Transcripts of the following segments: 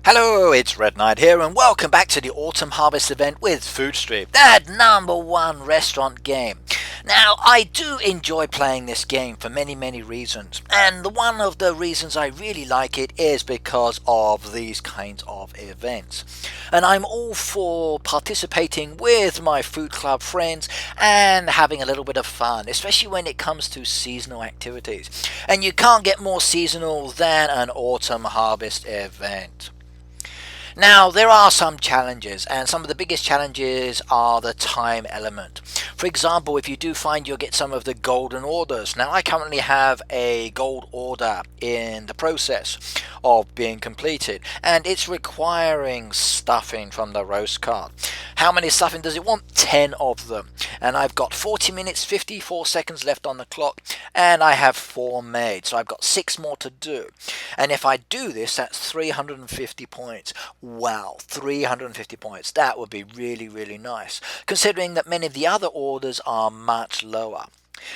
Hello, it's Red Knight here, and welcome back to the Autumn Harvest event with Food Street, that #1 restaurant game. Now, I do enjoy playing this game for many reasons, and one of the reasons I really like it is because of these kinds of events. And I'm all for participating with my food club friends and having a little bit of fun, especially when it comes to seasonal activities. And you can't get more seasonal than an Autumn Harvest event. Now, there are some challenges, and some of the biggest challenges are the time element. For example, if you do find you'll get some of the golden orders. Now, I currently have a gold order in the process of being completed, and it's requiring stuffing from the roast cart. How many stuffing does it want? 10 of them. And I've got 40 minutes, 54 seconds left on the clock, and I have 4 made, so I've got 6 more to do. And if I do this, that's 350 points. Wow, 350 points. That would be really nice, considering that many of the other orders are much lower.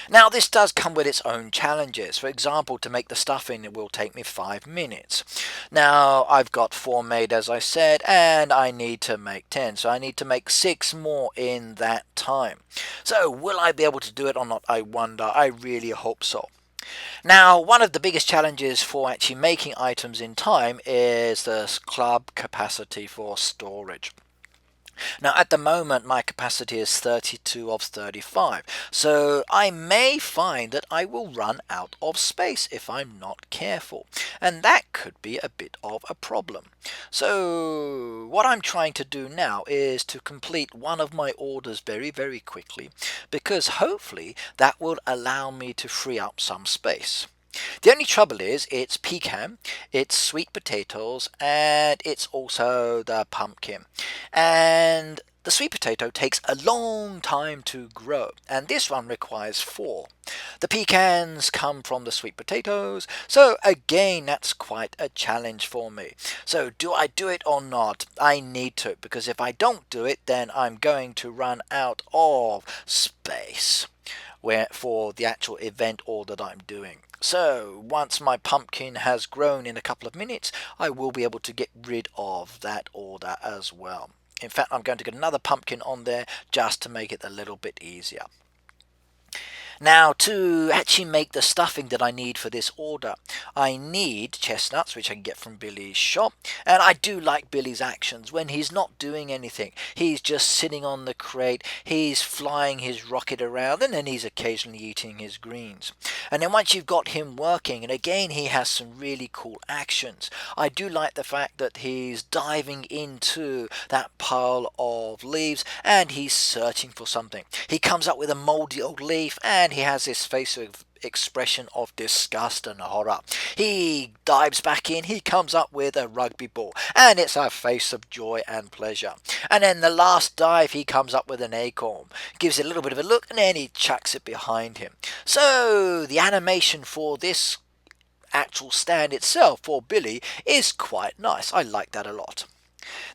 Now, this does come with its own challenges. For example, to make the stuffing, it will take me 5 minutes. Now, I've got 4 made, as I said, and I need to make 10. So I need to make 6 more in that time. So will I be able to do it or not? I wonder. I really hope so. Now, one of the biggest challenges for actually making items in time is the club capacity for storage. Now, at the moment, my capacity is 32 of 35, so I may find that I will run out of space if I'm not careful, and that could be a bit of a problem. So, what I'm trying to do now is to complete one of my orders very quickly, because hopefully that will allow me to free up some space. The only trouble is it's pecan, it's sweet potatoes, and it's also the pumpkin. And the sweet potato takes a long time to grow, and this one requires 4. The pecans come from the sweet potatoes, so again that's quite a challenge for me. So do I do it or not? I need to, because if I don't do it, then I'm going to run out of space for the actual event order that I'm doing. So once my pumpkin has grown in a couple of minutes, I will be able to get rid of that order as well. In fact, I'm going to get another pumpkin on there just to make it a little bit easier. Now, to actually make the stuffing that I need for this order, I need chestnuts, which I can get from Billy's shop. And I do like Billy's actions when he's not doing anything. He's just sitting on the crate, he's flying his rocket around, and then he's occasionally eating his greens. And then once you've got him working, and again he has some really cool actions. I do like the fact that he's diving into that pile of leaves and he's searching for something. He comes up with a moldy old leaf and he has this face of expression of disgust and horror. He dives back in, he comes up with a rugby ball, and it's a face of joy and pleasure. And then the last dive, he comes up with an acorn, gives it a little bit of a look, and then he chucks it behind him. So the animation for this actual stand itself for Billy is quite nice. I like that a lot.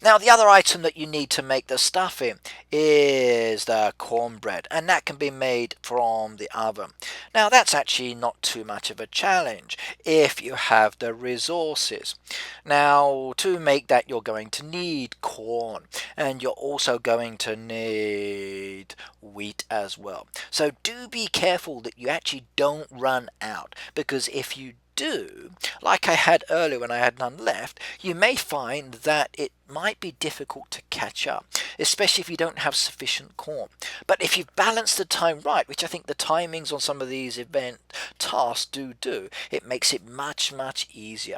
Now, the other item that you need to make the stuffing is the cornbread, and that can be made from the oven. Now, that's actually not too much of a challenge if you have the resources. Now, to make that, you're going to need corn, and you're also going to need wheat as well. So do be careful that you actually don't run out, because if you do, like I had earlier when I had none left, you may find that it might be difficult to catch up, especially if you don't have sufficient corn. But if you've balanced the time right, which I think the timings on some of these event tasks do, it makes it much easier.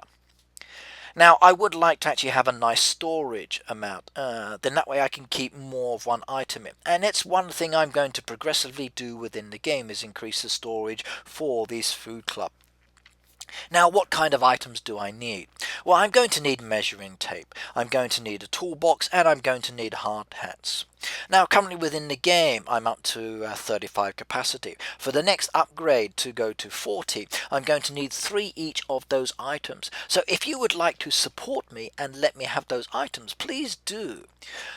Now, I would like to actually have a nice storage amount, then that way I can keep more of one item in. And it's one thing I'm going to progressively do within the game, is increase the storage for this food club. Now, what kind of items do I need? Well, I'm going to need measuring tape, I'm going to need a toolbox, and I'm going to need hard hats. Now currently within the game I'm up to 35 capacity. For the next upgrade to go to 40, I'm going to need 3 each of those items. So if you would like to support me and let me have those items, please do.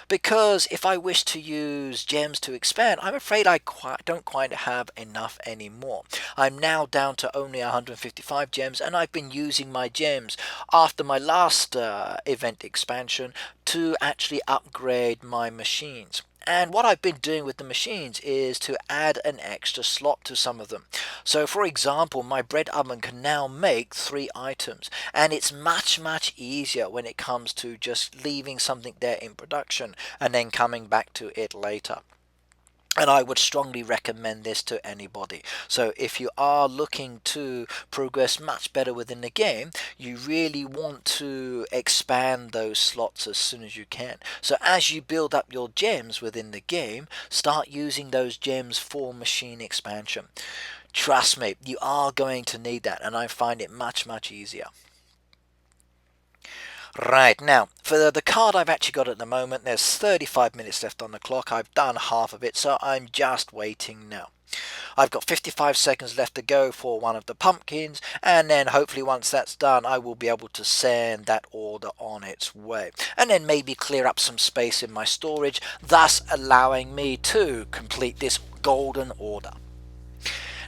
Because if I wish to use gems to expand, I'm afraid I don't quite have enough anymore. I'm now down to only 155 gems, and I've been using my gems after my last event expansion to actually upgrade my machines. And what I've been doing with the machines is to add an extra slot to some of them. So for example, my bread oven can now make 3 items, and it's much easier when it comes to just leaving something there in production and then coming back to it later. And I would strongly recommend this to anybody. So if you are looking to progress much better within the game, you really want to expand those slots as soon as you can. So as you build up your gems within the game, start using those gems for machine expansion. Trust me, you are going to need that, and I find it much easier. Right, now, for the card I've actually got at the moment, there's 35 minutes left on the clock. I've done half of it, so I'm just waiting now. I've got 55 seconds left to go for one of the pumpkins, and then hopefully once that's done, I will be able to send that order on its way. And then maybe clear up some space in my storage, thus allowing me to complete this golden order.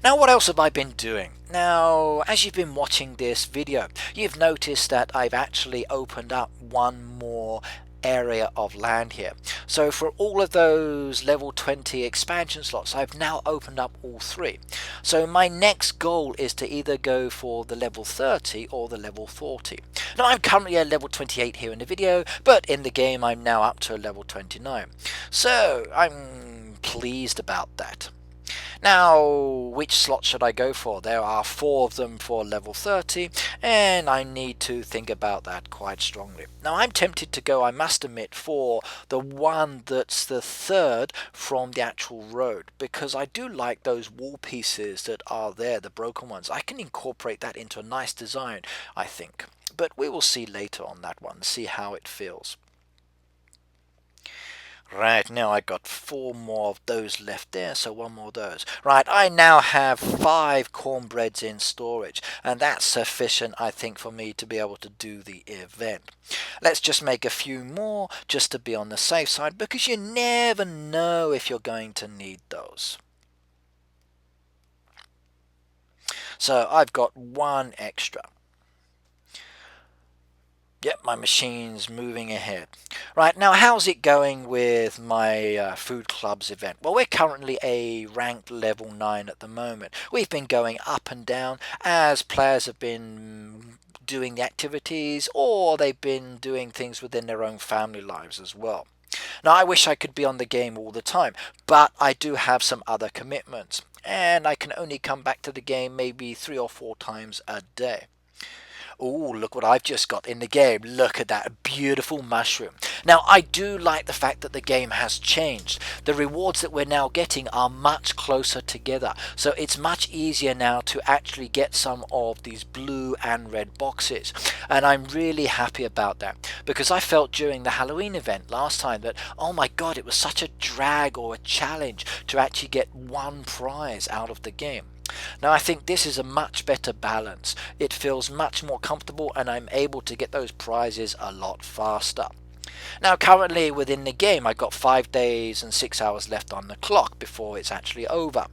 Now what else have I been doing? Now as you've been watching this video, you've noticed that I've actually opened up one more area of land here. So for all of those level 20 expansion slots, I've now opened up all 3. So my next goal is to either go for the level 30 or the level 40. Now I'm currently at level 28 here in the video, but in the game I'm now up to level 29. So I'm pleased about that. Now, which slot should I go for? There are 4 of them for level 30, and I need to think about that quite strongly. Now, I'm tempted to go, I must admit, for the one that's the 3rd from the actual road, because I do like those wall pieces that are there, the broken ones. I can incorporate that into a nice design, I think. But we will see later on that one, see how it feels. Right, now I got 4 more of those left there, so 1 more of those. Right, I now have 5 cornbreads in storage, and that's sufficient, I think, for me to be able to do the event. Let's just make a few more, just to be on the safe side, because you never know if you're going to need those. So I've got 1 extra. Yep, my machine's moving ahead. Right, now how's it going with my Food Clubs event? Well, we're currently a ranked level 9 at the moment. We've been going up and down as players have been doing the activities, or they've been doing things within their own family lives as well. Now, I wish I could be on the game all the time, but I do have some other commitments, and I can only come back to the game maybe 3 or 4 times a day. Oh, look what I've just got in the game. Look at that beautiful mushroom. Now, I do like the fact that the game has changed. The rewards that we're now getting are much closer together. So it's much easier now to actually get some of these blue and red boxes. And I'm really happy about that. Because I felt during the Halloween event last time that, oh my god, it was such a drag or a challenge to actually get 1 prize out of the game. Now I think this is a much better balance. It feels much more comfortable, and I'm able to get those prizes a lot faster. Now currently within the game I've got 5 days and 6 hours left on the clock before it's actually over.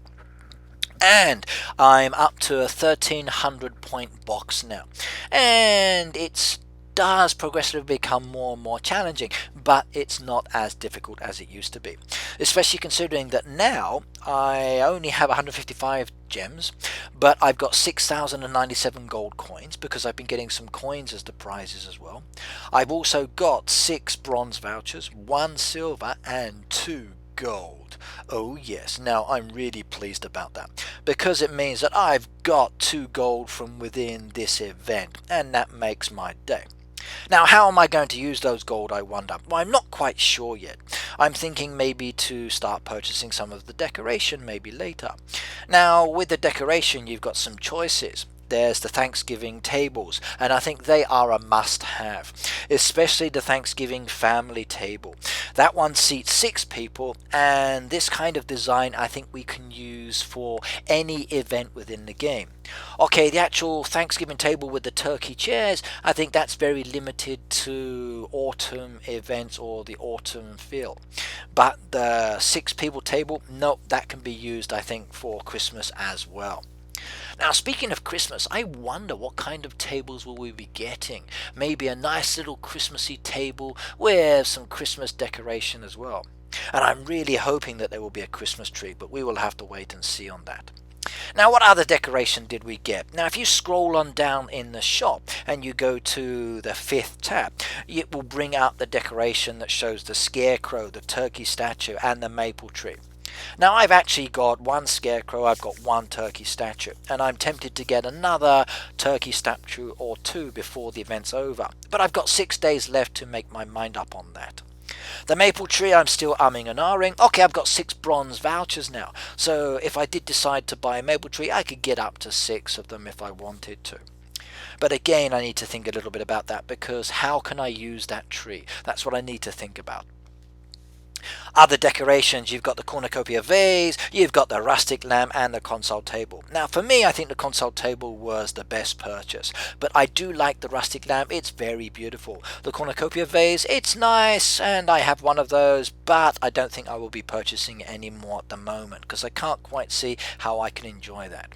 And I'm up to a 1300 point box now. And it's does progressively become more and more challenging, but it's not as difficult as it used to be, especially considering that now I only have 155 gems, but I've got 6,097 gold coins because I've been getting some coins as the prizes as well. I've also got 6 bronze vouchers, 1 silver and 2 gold. Oh yes, now I'm really pleased about that, because it means that I've got 2 gold from within this event, and that makes my day. Now, how am I going to use those gold, I wonder? Well, I'm not quite sure yet. I'm thinking maybe to start purchasing some of the decoration maybe later. Now, with the decoration, you've got some choices. there's the Thanksgiving tables, and I think they are a must-have, especially the Thanksgiving family table. That one seats 6 people, and this kind of design I think we can use for any event within the game. Okay, the actual Thanksgiving table with the turkey chairs, I think that's very limited to autumn events or the autumn feel. But the 6 people table, no, that can be used I think for Christmas as well. Now, speaking of Christmas, I wonder what kind of tables will we be getting. Maybe a nice little Christmassy table with some Christmas decoration as well. And I'm really hoping that there will be a Christmas tree, but we will have to wait and see on that. Now, what other decoration did we get? Now, if you scroll on down in the shop and you go to the 5th tab, it will bring out the decoration that shows the scarecrow, the turkey statue, and the maple tree. Now, I've actually got one scarecrow, I've got one turkey statue, and I'm tempted to get another turkey statue or 2 before the event's over. But I've got 6 days left to make my mind up on that. The maple tree, I'm still umming and ahhing. Okay, I've got 6 bronze vouchers now, so if I did decide to buy a maple tree, I could get up to 6 of them if I wanted to. But again, I need to think a little bit about that, because how can I use that tree? That's what I need to think about. Other decorations, you've got the cornucopia vase, you've got the rustic lamp, and the console table. Now, for me, I think the console table was the best purchase, but I do like the rustic lamp. It's very beautiful. The cornucopia vase, it's nice, and I have one of those, but I don't think I will be purchasing it anymore at the moment, because I can't quite see how I can enjoy that.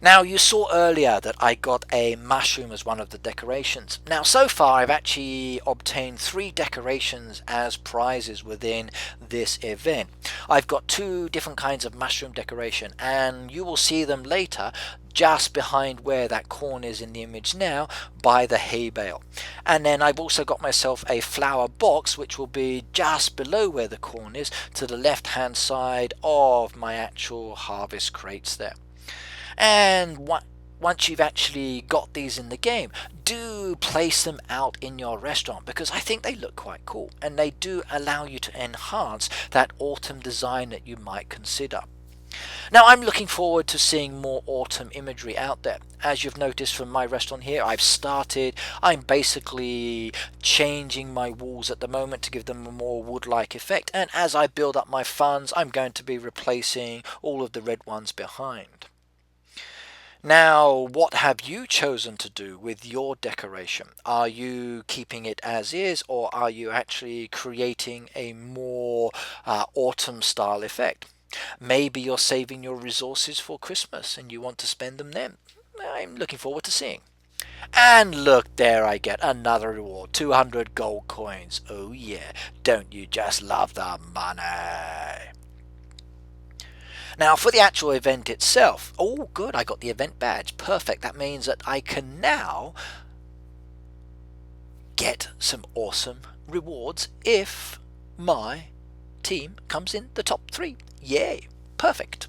Now, you saw earlier that I got a mushroom as one of the decorations. Now, so far I've actually obtained 3 decorations as prizes within this event. I've got 2 different kinds of mushroom decoration, and you will see them later just behind where that corn is in the image now, by the hay bale. And then I've also got myself a flower box, which will be just below where the corn is, to the left hand side of my actual harvest crates there. And once you've actually got these in the game, do place them out in your restaurant, because I think they look quite cool, and they do allow you to enhance that autumn design that you might consider. Now, I'm looking forward to seeing more autumn imagery out there. As you've noticed from my restaurant here, I'm basically changing my walls at the moment to give them a more wood-like effect, and as I build up my funds, I'm going to be replacing all of the red ones behind. Now, what have you chosen to do with your decoration? Are you keeping it as is, or are you actually creating a more autumn style effect? Maybe you're saving your resources for Christmas and you want to spend them then. I'm looking forward to seeing. And look, there I get another reward, 200 gold coins. Oh yeah, don't you just love the money? Now, for the actual event itself, oh good, I got the event badge. Perfect. That means that I can now get some awesome rewards if my team comes in the top 3. Yay. Perfect.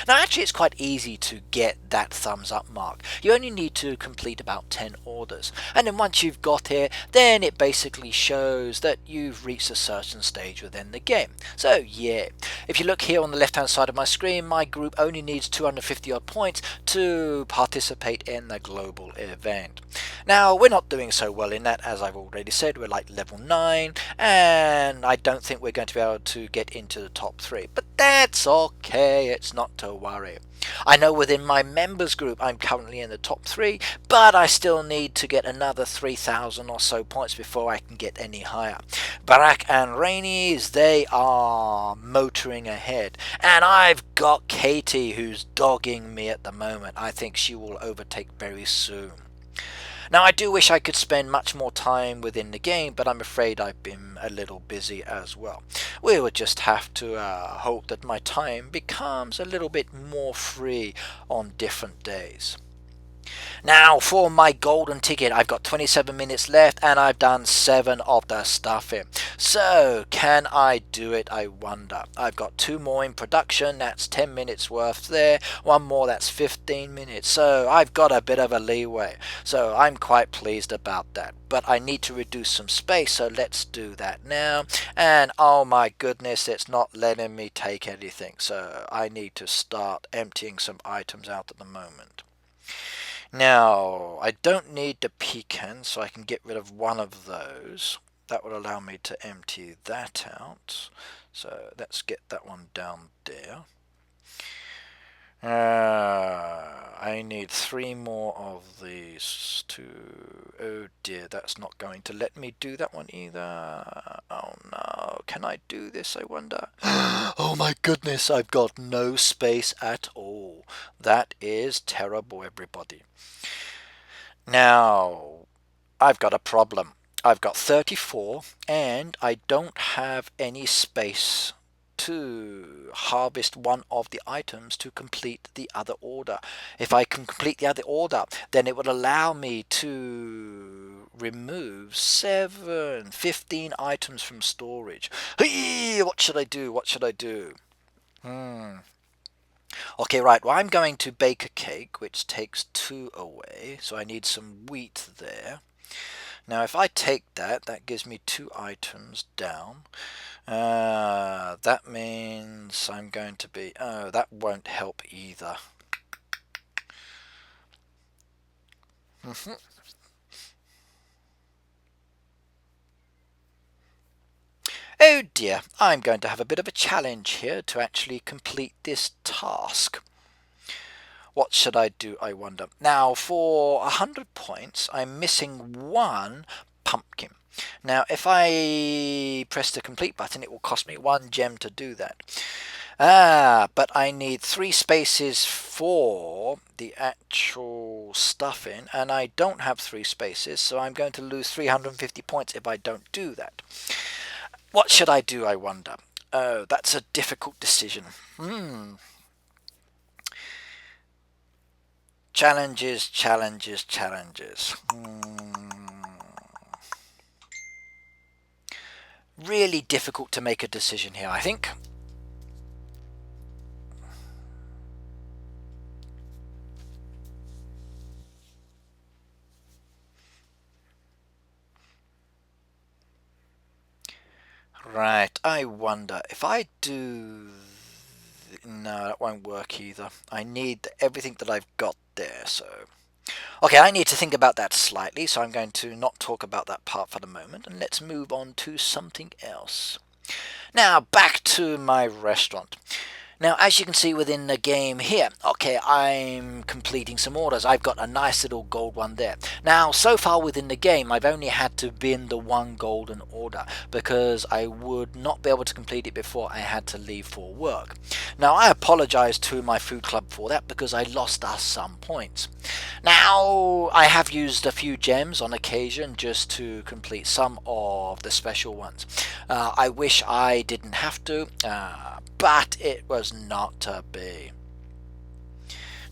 Now, actually, it's quite easy to get that thumbs up mark. You only need to complete about 10 orders. And then once you've got here, then it basically shows that you've reached a certain stage within the game. So, yeah. If you look here on the left-hand side of my screen, my group only needs 250 odd points to participate in the global event. Now, we're not doing so well in that, as I've already said. We're like level 9, and I don't think we're going to be able to get into the top 3. But that's okay. It's not to worry. I know within my members group I'm currently in the top 3, but I still need to get another 3,000 or so points before I can get any higher. Barack and Rainey's, they are motoring ahead, and I've got Katie who's dogging me at the moment. I think she will overtake very soon. Now, I do wish I could spend much more time within the game, but I'm afraid I've been a little busy as well. We will just have to hope that my time becomes a little bit more free on different days. Now, for my golden ticket, I've got 27 minutes left, and I've done 7 of the stuff here. So, can I do it, I wonder? I've got 2 more in production, that's 10 minutes worth there. 1 more, that's 15 minutes. So, I've got a bit of a leeway. So, I'm quite pleased about that. But I need to reduce some space, so let's do that now. And, oh my goodness, it's not letting me take anything. So, I need to start emptying some items out at the moment. Now, I don't need the pecan, so I can get rid of one of those. That would allow me to empty that out. So let's get that one down there. I need 3 more of these two. Oh dear, that's not going to let me do that one either. Oh no, can I do this, I wonder? Oh my goodness, I've got no space at all. That is terrible, everybody. Now, I've got a problem. I've got 34 and I don't have any space to harvest one of the items to complete the other order. If I can complete the other order, then it would allow me to remove 15 items from storage. Hey, what should I do? What should I do? Okay, right. Well, I'm going to bake a cake, which takes 2 away. So I need some wheat there. Now, if I take that, that gives me 2 items down. That means I'm going to be... Oh, that won't help either. Oh dear, I'm going to have a bit of a challenge here to actually complete this task. What should I do, I wonder? Now, for 100 points, I'm missing 1 pumpkin. Now, if I press the complete button, it will cost me 1 gem to do that. But I need 3 spaces for the actual stuffing, and I don't have 3 spaces, so I'm going to lose 350 points if I don't do that. What should I do, I wonder? Oh, that's a difficult decision. Challenges, challenges, challenges. Really difficult to make a decision here, I think. Right, I wonder if I do... No, that won't work either. I need everything that I've got there, so... Okay, I need to think about that slightly, so I'm going to not talk about that part for the moment, and let's move on to something else. Now, back to my restaurant. Now, as you can see within the game here, okay, I'm completing some orders. I've got a nice little gold one there. Now, so far within the game, I've only had to bin the 1 golden order because I would not be able to complete it before I had to leave for work. Now, I apologize to my food club for that because I lost us some points. Now, I have used a few gems on occasion just to complete some of the special ones. I wish I didn't have to, but it was not to be.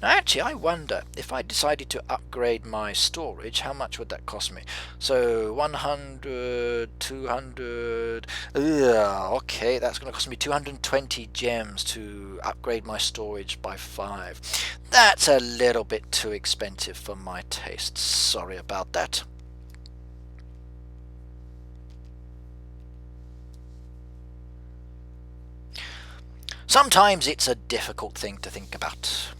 Now actually I wonder if I decided to upgrade my storage, how much would that cost me? So 100, 200, okay, that's going to cost me 220 gems to upgrade my storage by 5. That's a little bit too expensive for my taste, sorry about that. Sometimes it's a difficult thing to think about.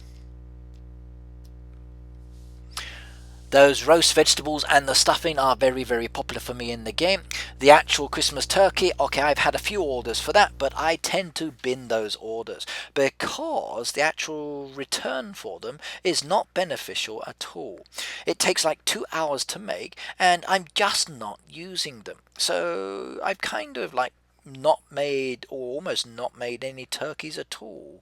Those roast vegetables and the stuffing are very, very popular for me in the game. The actual Christmas turkey, okay, I've had a few orders for that, but I tend to bin those orders because the actual return for them is not beneficial at all. It takes like 2 hours to make, and I'm just not using them. So I've kind of like not made, or almost not made, any turkeys at all.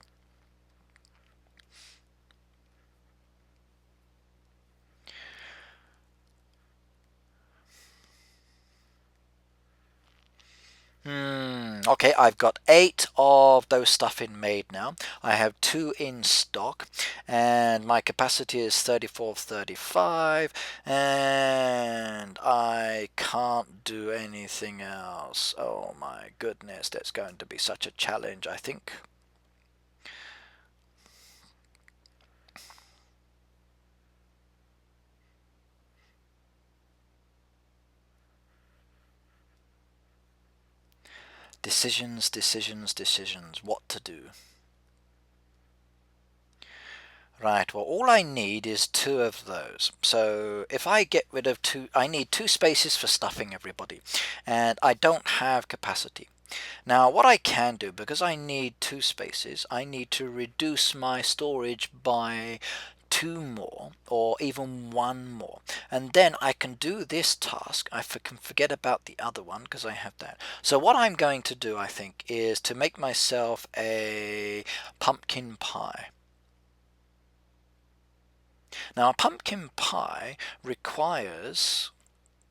Okay, I've got 8 of those stuffing made now. I have 2 in stock, and my capacity is 34 of 35, and I can't do anything else. Oh my goodness, that's going to be such a challenge, I think. Decisions, decisions, decisions. What to do? Right, well, all I need is 2 of those. So if I get rid of 2, I need 2 spaces for stuffing everybody, and I don't have capacity. Now, what I can do, because I need 2 spaces, I need to reduce my storage by 2 more, or even 1 more. And then I can do this task. I can forget about the other one, because I have that. So what I'm going to do, I think, is to make myself a pumpkin pie. Now, a pumpkin pie requires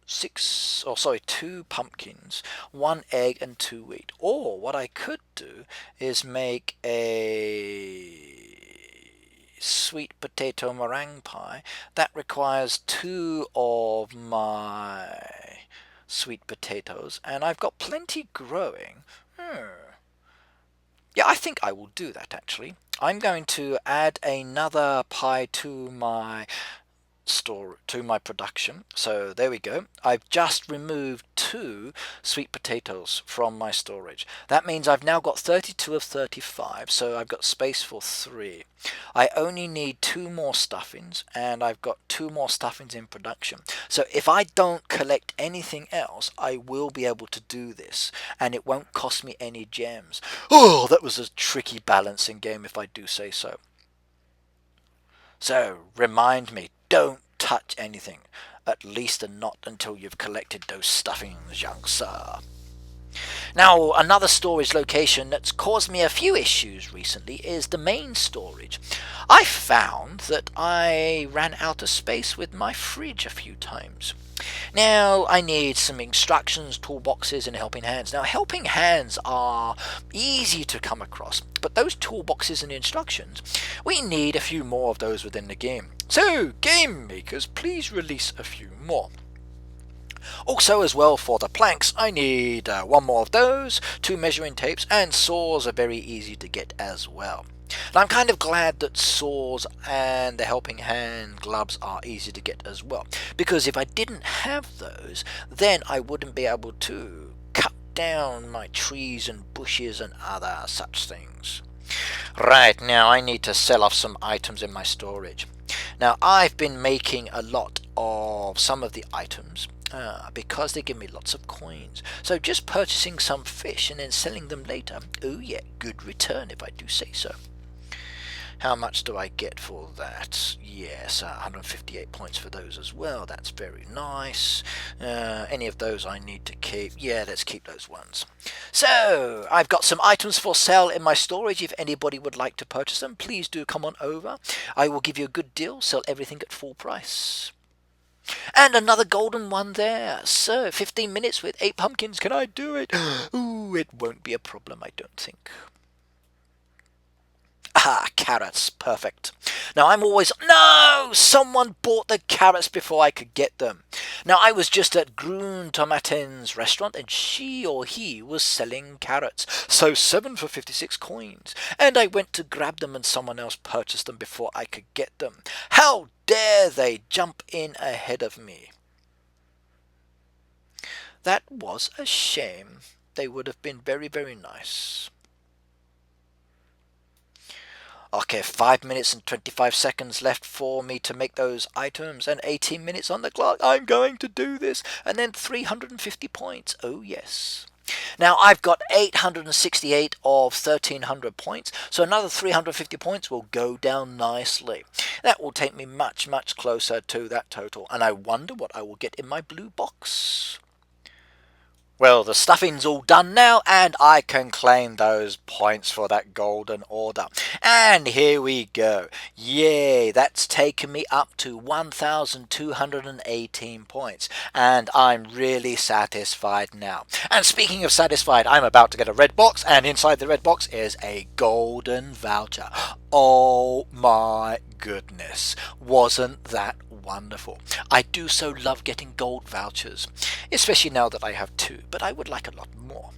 2 pumpkins, 1 egg, and 2 wheat. Or what I could do is make a sweet potato meringue pie that requires 2 of my sweet potatoes, and I've got plenty growing. Yeah, I think I will do that actually. I'm going to add another pie to my production. So there we go. I've just removed 2 sweet potatoes from my storage. That means I've now got 32 of 35, so I've got space for 3. I only need 2 more stuffings, and I've got 2 more stuffings in production. So if I don't collect anything else, I will be able to do this, and it won't cost me any gems. Oh, that was a tricky balancing game, if I do say so. So remind me, don't touch anything, at least not until you've collected those stuffings, young sir. Now, another storage location that's caused me a few issues recently is the main storage. I found that I ran out of space with my fridge a few times. Now, I need some instructions, toolboxes, and helping hands. Now, helping hands are easy to come across, but those toolboxes and instructions, we need a few more of those within the game. So, game makers, please release a few more. Also, as well, for the planks, I need 1 more of those, 2 measuring tapes, and saws are very easy to get as well. And I'm kind of glad that saws and the helping hand gloves are easy to get as well, because if I didn't have those, then I wouldn't be able to cut down my trees and bushes and other such things. Right, now I need to sell off some items in my storage. Now, I've been making a lot of some of the items because they give me lots of coins. So just purchasing some fish and then selling them later, oh yeah, good return if I do say so. How much do I get for that? Yes, 158 points for those as well. That's very nice. Any of those I need to keep? Yeah, let's keep those ones. So, I've got some items for sale in my storage. If anybody would like to purchase them, please do come on over. I will give you a good deal, sell everything at full price. And another golden one there. So, 15 minutes with 8 pumpkins. Can I do it? Ooh, it won't be a problem, I don't think. Ah, carrots. Perfect. Now I'm always... No! Someone bought the carrots before I could get them. Now I was just at Grun Tomaten's restaurant and she or he was selling carrots. So 7 for 56 coins. And I went to grab them and someone else purchased them before I could get them. How dare they jump in ahead of me? That was a shame. They would have been very, very nice. Okay, 5 minutes and 25 seconds left for me to make those items and 18 minutes on the clock. I'm going to do this. And then 350 points. Oh, yes. Now, I've got 868 of 1,300 points, so another 350 points will go down nicely. That will take me much, much closer to that total, and I wonder what I will get in my blue box. Well, the stuffing's all done now, and I can claim those points for that golden order. And here we go. Yay, that's taken me up to 1,218 points. And I'm really satisfied now. And speaking of satisfied, I'm about to get a red box, and inside the red box is a golden voucher. Oh my goodness. Wasn't that wonderful? I do so love getting gold vouchers, especially now that I have 2, but I would like a lot more.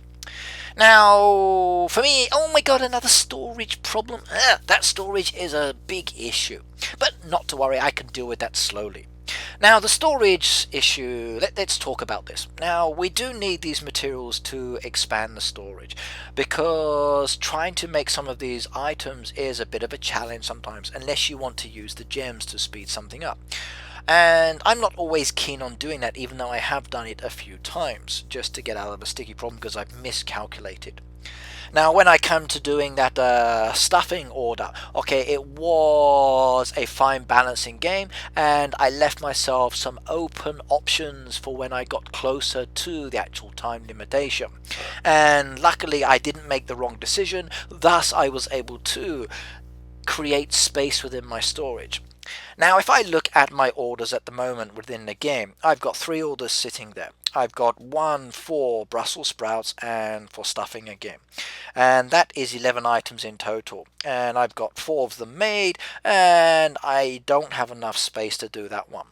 Now, for me, oh my god, another storage problem. That storage is a big issue, but not to worry, I can deal with that slowly. Now, the storage issue, let's talk about this. Now, we do need these materials to expand the storage because trying to make some of these items is a bit of a challenge sometimes, unless you want to use the gems to speed something up. And I'm not always keen on doing that, even though I have done it a few times, just to get out of a sticky problem because I've miscalculated. Now, when I come to doing that stuffing order, okay, it was a fine balancing game, and I left myself some open options for when I got closer to the actual time limitation. And luckily, I didn't make the wrong decision, thus I was able to create space within my storage. Now, if I look at my orders at the moment within the game, I've got 3 orders sitting there. I've got 1 for Brussels sprouts and for stuffing again. And that is 11 items in total. And I've got 4 of them made, and I don't have enough space to do that one.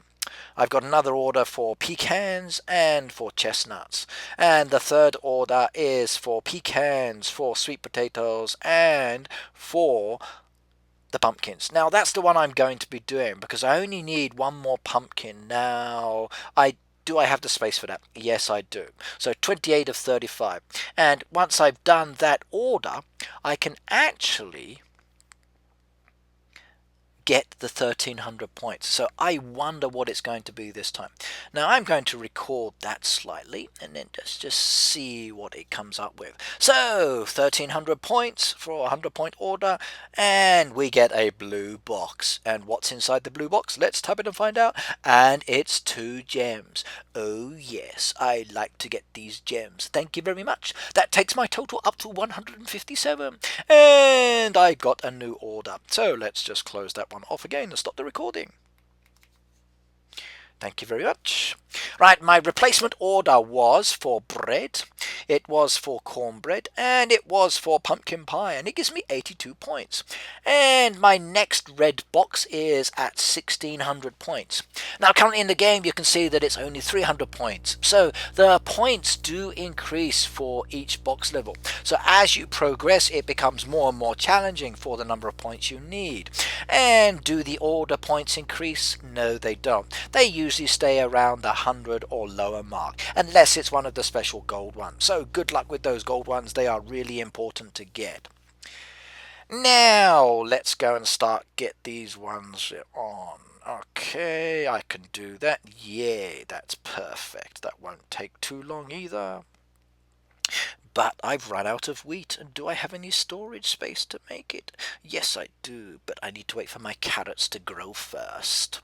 I've got another order for pecans and for chestnuts. And the third order is for pecans, for sweet potatoes, and for the pumpkins. Now that's the one I'm going to be doing because I only need 1 more pumpkin. Now, do I have the space for that? Yes, I do. So 28 of 35. And once I've done that order, I can actually get the 1300 points. So I wonder what it's going to be this time. Now I'm going to record that slightly and then just see what it comes up with. So 1300 points for a 100 point order, and we get a blue box. And what's inside the blue box? Let's tap it and find out. And it's 2 gems. Oh yes, I like to get these gems. Thank you very much. That takes my total up to 157. And I got a new order. So let's just close that one off again and stop the recording. Thank you very much. Right, my replacement order was for bread, it was for cornbread, and it was for pumpkin pie, and it gives me 82 points. And my next red box is at 1600 points. Now currently in the game you can see that it's only 300 points, so the points do increase for each box level. So as you progress it becomes more and more challenging for the number of points you need. And do the order points increase? No, they don't. They usually stay around the 100 or lower mark, unless it's one of the special gold ones. So good luck with those gold ones, they are really important to get. Now let's go and get these ones on. Okay, I can do that. Yay, that's perfect. That won't take too long either. But I've run out of wheat, and do I have any storage space to make it? Yes, I do, but I need to wait for my carrots to grow first.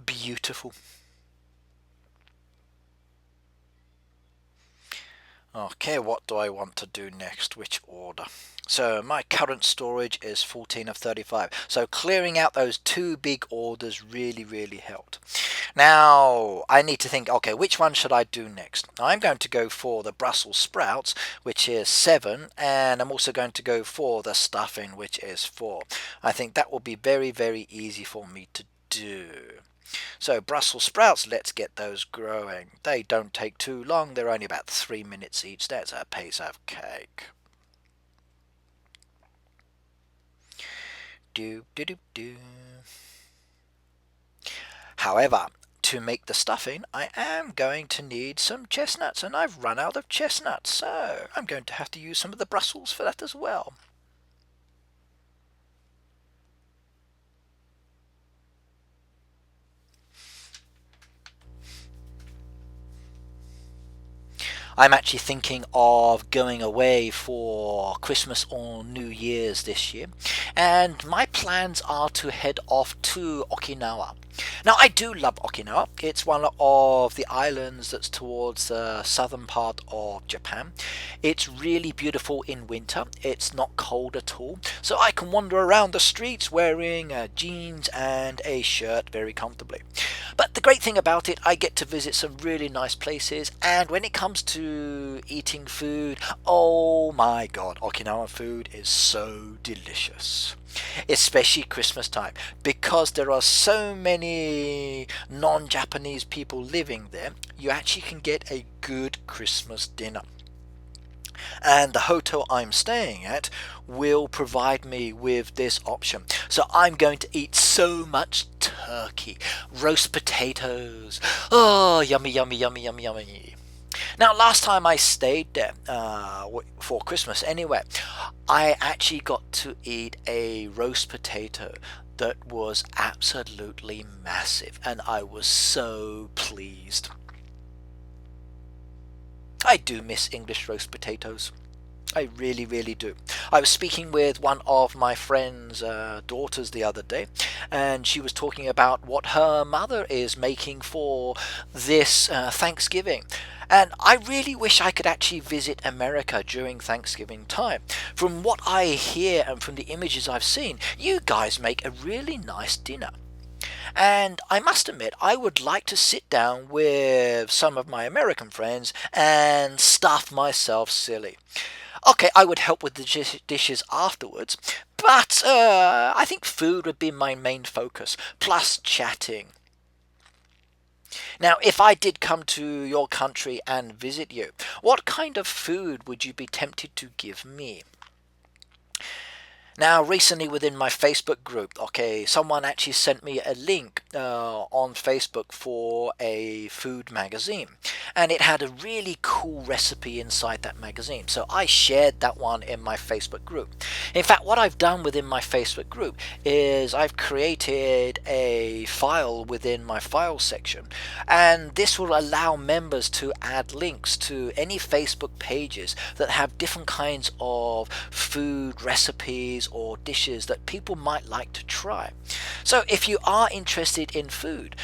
Beautiful. Okay, what do I want to do next? Which order? So my current storage is 14 of 35. So clearing out those 2 big orders really helped. Now I need to think, okay, which one should I do next? I'm going to go for the Brussels sprouts, which is 7, and I'm also going to go for the stuffing, which is 4. I think that will be very easy for me to do. So Brussels sprouts, let's get those growing. They don't take too long, they're only about 3 minutes each. That's a piece of cake. However, to make the stuffing I am going to need some chestnuts, and I've run out of chestnuts, so I'm going to have to use some of the Brussels for that as well. I'm actually thinking of going away for Christmas or New Year's this year, and my plans are to head off to Okinawa. Now I do love Okinawa. It's one of the islands that's towards the southern part of Japan. It's really beautiful in winter. It's not cold at all, so I can wander around the streets wearing jeans and a shirt very comfortably. But the great thing about it, I get to visit some really nice places, and when it comes to eating food, oh my god, Okinawa food is so delicious. Especially Christmas time, because there are so many non-Japanese people living there, you actually can get a good Christmas dinner. and the hotel I'm staying at will provide me with this option. So I'm going to eat so much turkey, roast potatoes. Oh, yummy, yummy, yummy, yummy, yummy. Now, last time I stayed there, for Christmas anyway, I actually got to eat a roast potato that was absolutely massive, and I was so pleased. I do miss English roast potatoes. I really, really do. I was speaking with one of my friend's daughters the other day, and she was talking about what her mother is making for this Thanksgiving. And I really wish I could actually visit America during Thanksgiving time. From what I hear and from the images I've seen, you guys make a really nice dinner. And I must admit, I would like to sit down with some of my American friends and stuff myself silly. Okay, I would help with the dishes afterwards, but I think food would be my main focus, plus chatting. Now, if I did come to your country and visit you, what kind of food would you be tempted to give me? Now, recently within my Facebook group, okay, someone actually sent me a link on Facebook for a food magazine, and it had a really cool recipe inside that magazine. So I shared that one in my Facebook group. In fact, what I've done within my Facebook group is I've created a file within my file section, and this will allow members to add links to any Facebook pages that have different kinds of food recipes or dishes that people might like to try. So if you are interested in food,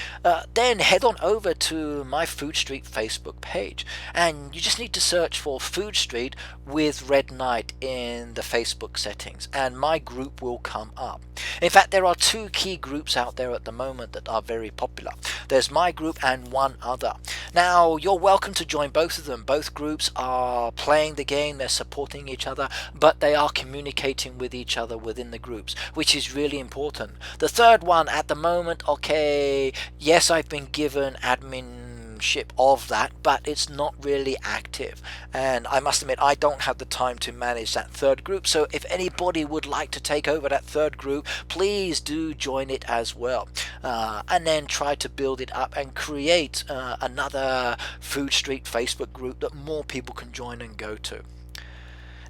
then head on over to my Food Street Facebook page, and you just need to search for Food Street with Red Knight in the Facebook settings, and my group will come up. In fact, there are two key groups out there at the moment that are very popular. There's my group and one other. Now, you're welcome to join both of them. Both groups are playing the game, they're supporting each other, but they are communicating with each other within the groups, which is really important. The third one at the moment, okay, yes, I've been given adminship of that, but it's not really active, and I must admit I don't have the time to manage that third group. So if anybody would like to take over that third group, please do join it as well, and then try to build it up and create another Food Street Facebook group that more people can join and go to.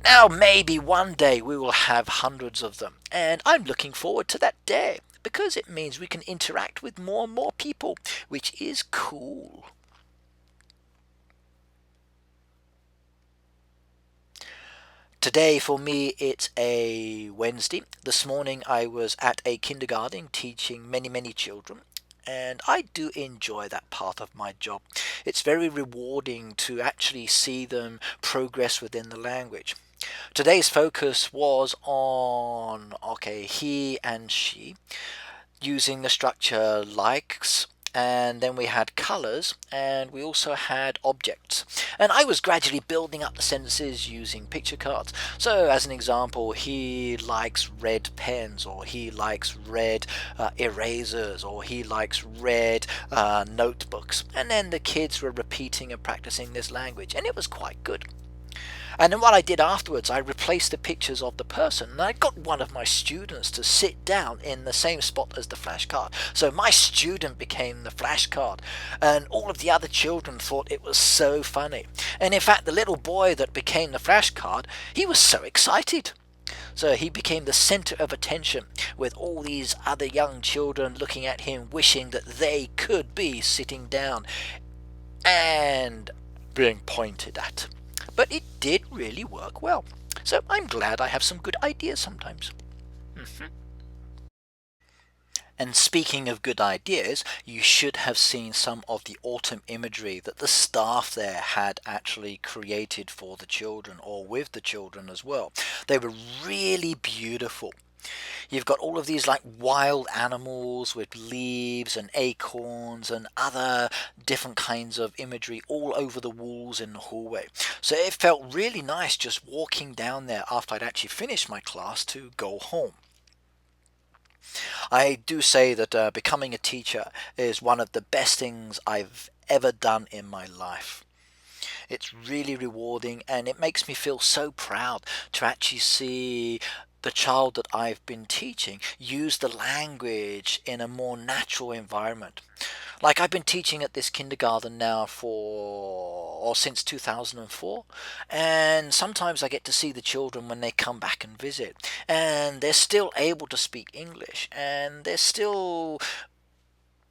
Now, maybe one day we will have hundreds of them, and I'm looking forward to that day because it means we can interact with more and more people, which is cool. Today for me it's a Wednesday. This morning I was at a kindergarten teaching many children, and I do enjoy that part of my job. It's very rewarding to actually see them progress within the language. Today's focus was on, okay, he and she, using the structure likes, and then we had colors, and we also had objects. And I was gradually building up the sentences using picture cards. So as an example, he likes red pens, or he likes red erasers, or he likes red notebooks. And then the kids were repeating and practicing this language, and it was quite good. And then what I did afterwards, I replaced the pictures of the person, and I got one of my students to sit down in the same spot as the flashcard. So my student became the flashcard, and all of the other children thought it was so funny. And in fact, the little boy that became the flashcard, he was so excited. So he became the center of attention, with all these other young children looking at him, wishing that they could be sitting down and being pointed at. But it did really work well. So I'm glad I have some good ideas sometimes. And speaking of good ideas, you should have seen some of the autumn imagery that the staff there had actually created for the children, or with the children as well. They were really beautiful. You've got all of these like wild animals with leaves and acorns and other different kinds of imagery all over the walls in the hallway. So it felt really nice just walking down there after I'd actually finished my class to go home. I do say that becoming a teacher is one of the best things I've ever done in my life. It's really rewarding, and it makes me feel so proud to actually see the child that I've been teaching use the language in a more natural environment. Like, I've been teaching at this kindergarten now for or since 2004, and sometimes I get to see the children when they come back and visit, and they're still able to speak English, and they're still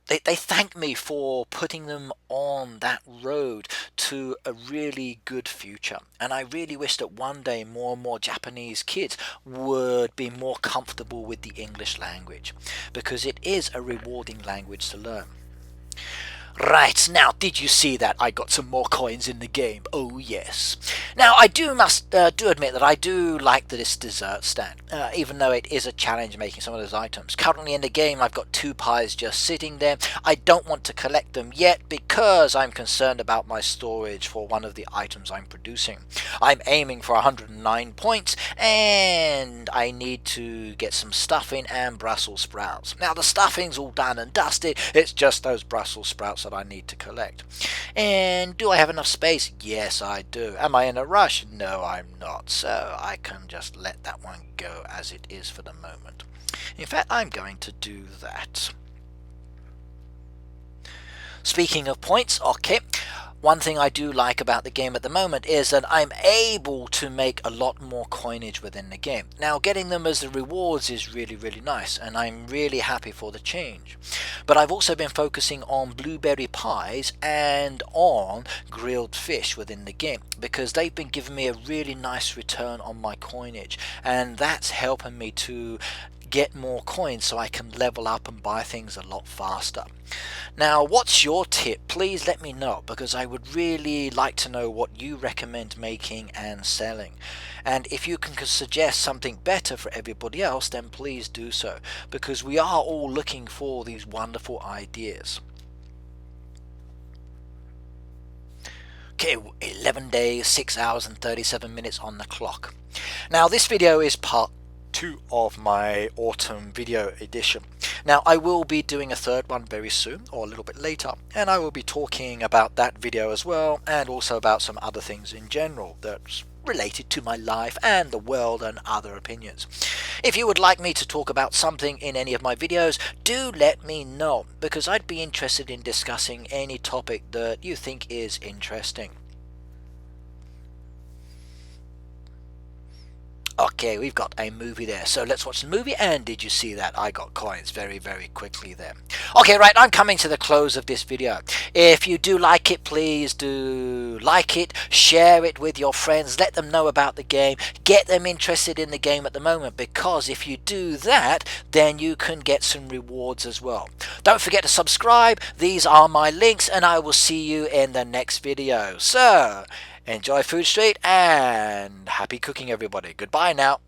they thank me for putting them on that road to a really good future. And I really wish that one day more and more Japanese kids would be more comfortable with the English language, because it is a rewarding language to learn. Right, now did you see that I got some more coins in the game? Oh yes. Now I do admit that I do like this dessert stand, even though it is a challenge making some of those items. Currently in the game I've got 2 pies just sitting there. I don't want to collect them yet because I'm concerned about my storage for one of the items I'm producing. I'm aiming for 109 points, and I need to get some stuffing and Brussels sprouts. Now the stuffing's all done and dusted, it's just those Brussels sprouts that I need to collect. And do I have enough space? Yes, I do. Am I in a rush? No, I'm not. So I can just let that one go as it is for the moment. In fact, I'm going to do that. Speaking of points, okay, one thing I do like about the game at the moment is that I'm able to make a lot more coinage within the game. Now, getting them as the rewards is really nice, and I'm really happy for the change. But I've also been focusing on blueberry pies and on grilled fish within the game, because they've been giving me a really nice return on my coinage, and that's helping me to get more coins so I can level up and buy things a lot faster. Now, what's your tip? Please let me know, because I would really like to know what you recommend making and selling. And if you can suggest something better for everybody else, then please do so, because we are all looking for these wonderful ideas. Okay, 11 days, 6 hours and 37 minutes on the clock. Now, this video is part 2 of my autumn video edition. Now I will be doing a third one very soon, or a little bit later, and I will be talking about that video as well, and also about some other things in general that's related to my life and the world and other opinions. If you would like me to talk about something in any of my videos, do let me know, because I'd be interested in discussing any topic that you think is interesting. Okay, we've got a movie there, so let's watch the movie. And did you see that? I got coins very quickly there. Okay, right, I'm coming to the close of this video. If you do like it, please do like it, share it with your friends, let them know about the game, get them interested in the game at the moment, because if you do that, then you can get some rewards as well. Don't forget to subscribe. These are my links, and I will see you in the next video. So enjoy Food Street, and happy cooking, everybody. Goodbye now.